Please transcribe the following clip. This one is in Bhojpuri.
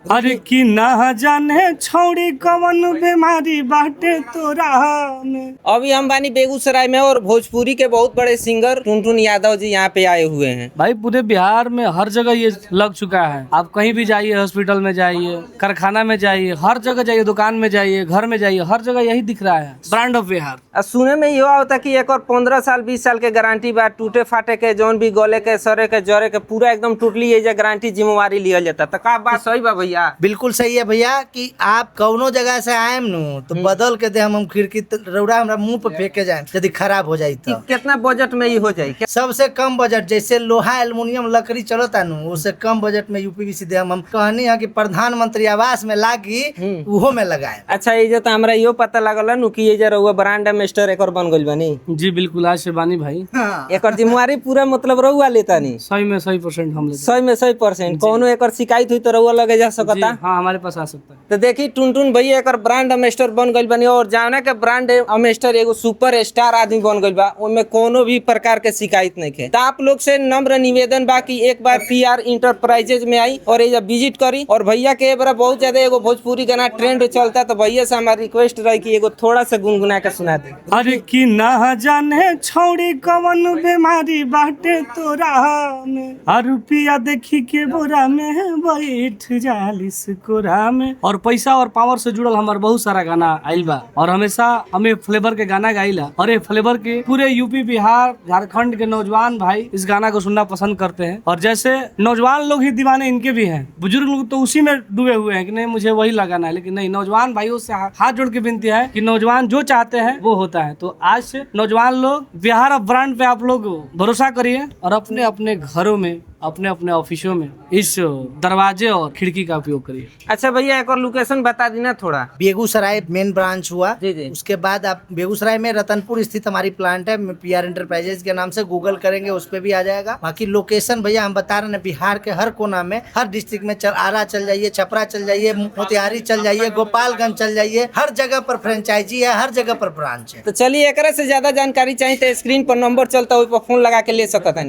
अरे कि ना जाने छौड़ी कवन बीमारी बाटे तोरा में। अभी हम बानी बेगूसराय में और भोजपुरी के बहुत बड़े सिंगर टुनटुन यादव जी यहाँ पे आए हुए हैं। भाई पूरे बिहार में हर जगह ये लग चुका है। आप कहीं भी जाइए, हॉस्पिटल में जाइए, कारखाना में जाइए, हर जगह जाइए, दुकान में जाइए, घर में जाइए, हर जगह यही दिख रहा है, ब्रांड ऑफ बिहार। सुने में ये होता कि एक और 15 साल 20 साल के गारंटी बा, टूटे फाटे के जौन भी गले के सरे के जरे के पूरा एकदम टूटली ये गारंटी जिम्मेवारी लिया जाता। तो का बात सही बा भैया? बिल्कुल सही है भैया कि आप कौनो जगह से आएम नु तो बदल के दे हम खिड़की रौड़ा हमरा मुंह पे फेंक के जाए यदि खराब हो जाई तो। कितना बजट में ये हो जाए? सबसे कम बजट जैसे लोहा एल्युमिनियम लकड़ी चलता नु उससे कम बजट में यूपीवीसी दे हम कहनी है कि प्रधानमंत्री आवास में लागी उहो में लगाए। अच्छा ये तो हमरा यो पता लागल नु कि ये जे रहुआ ब्रांड एम्बेसडर एक और बन गइल बानी। जी बिल्कुल, आज से बानी भाई। एक और जिम्मेवारी पूरा मतलब रहुआ लेता नहीं? 100% हम लेते। 100% कौनो एक और शिकायत हुई तो रहुआ लगे जा सकता? हाँ, हमारे पास आ सकता है। तो देखी टुनटुन भैया एक ब्रांड एम्बेसडर बन गइल बानी और जाना के ब्रांड एम्बेसडर एगो सुपर स्टार आदमी बन गइल बा, उनमें कोनो भी प्रकार के शिकायत नहीं है। तो आप लोग से नम्र निवेदन बा कि एक बार पीआर इंटरप्राइजेज में आई और ये विजिट करी। और भैया के बार बहुत ज्यादा एगो भोजपुरी गाना ट्रेंड चलता, तो भैया से हमारी रिक्वेस्ट रही कि एगो थोड़ा सा गुनगुना के सुना दे। अरे कि ना जाने छौड़ी कवन बीमारी बाटे तोरा में, और रुपया देखी के बोरा में बैठ जालिस कोरा में। और पैसा और पावर से जुड़ल हमारे बहुत सारा गाना आइल बा और हमेशा हमें फ्लेवर के गाना गाइला। और ये फ्लेवर के पूरे यूपी, बिहार, झारखंड के नौजवान भाई इस गाना को सुनना पसंद करते हैं। और जैसे नौजवान लोग ही दीवाने इनके भी हैं, बुजुर्ग लोग तो उसी में डूबे हुए हैं कि नहीं मुझे वही लगाना है, लेकिन नहीं, नौजवान भाइयों से हाथ जोड़ के विनती है कि नौजवान जो चाहते हैं वो होता है। तो आज से नौजवान लोग बिहार ऑफ ब्रांड पे आप लोग भरोसा करिए और अपने अपने घरों में, अपने अपने ऑफिसों में इस दरवाजे और खिड़की का उपयोग करिए। अच्छा भैया एक और लोकेशन बता देना थोड़ा। बेगूसराय मेन ब्रांच हुआ जी। उसके बाद आप बेगूसराय में रतनपुर स्थित हमारी प्लांट है, पीआर इंटरप्राइजेज के नाम से गूगल करेंगे उस पे भी आ जाएगा। बाकी लोकेशन भैया हम बता रहे हैं बिहार के हर कोना में, हर डिस्ट्रिक्ट में आरा चल जाइए, छपरा चल जाइए, मोतिहारी चल जाइए, गोपालगंज चल जाइए, हर जगह पर फ्रेंचाइजी है, हर जगह पर ब्रांच है। तो चलिए एक से ज्यादा जानकारी चाहिए तो स्क्रीन पर नंबर चलता है, फोन लगा के ले सकता नहीं।